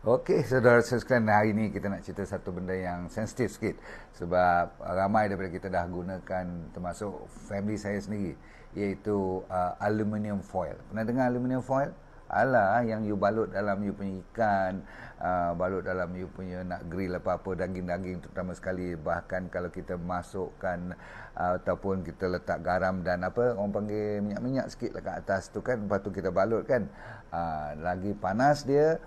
Okey, saudara sekalian, hari ini kita nak cerita satu benda yang sensitif sikit. Sebab ramai daripada kita dah gunakan, termasuk family saya sendiri, iaitu aluminium foil. Pernah dengar aluminium foil? Alah, yang you balut dalam you punya ikan, balut dalam you punya nak grill apa-apa, daging-daging terutama sekali. Bahkan kalau kita masukkan ataupun kita letak garam dan apa, orang panggil minyak-minyak sikit lah kat atas tu kan, lepas tu kita balut kan. Lagi panas dia,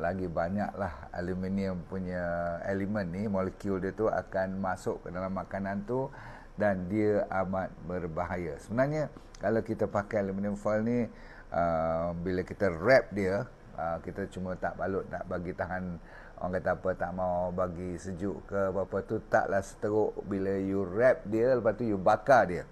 lagi banyaklah aluminium punya elemen ni, molekul dia tu akan masuk ke dalam makanan tu dan dia amat berbahaya. Sebenarnya kalau kita pakai aluminium foil ni, bila kita wrap dia, kita cuma tak balut, tak bagi tahan, orang kata apa, tak mau bagi sejuk ke apa-apa tu, taklah seteruk. Bila you wrap dia, lepas tu you bakar dia.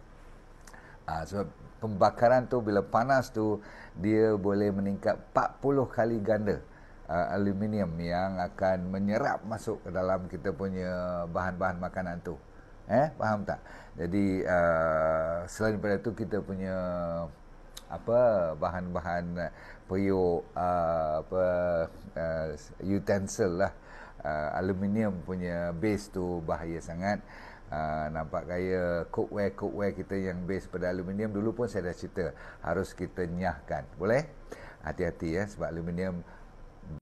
Sebab pembakaran tu bila panas tu, dia boleh meningkat 40 kali ganda aluminium yang akan menyerap masuk ke dalam kita punya bahan-bahan makanan tu. Faham tak? Jadi selain daripada tu, kita punya bahan-bahan periuk, utensil lah, aluminium punya base tu bahaya sangat. Nampak gaya cookware kita yang base pada aluminium, dulu pun saya dah cerita, harus kita nyahkan. Boleh? Hati-hati ya, sebab aluminium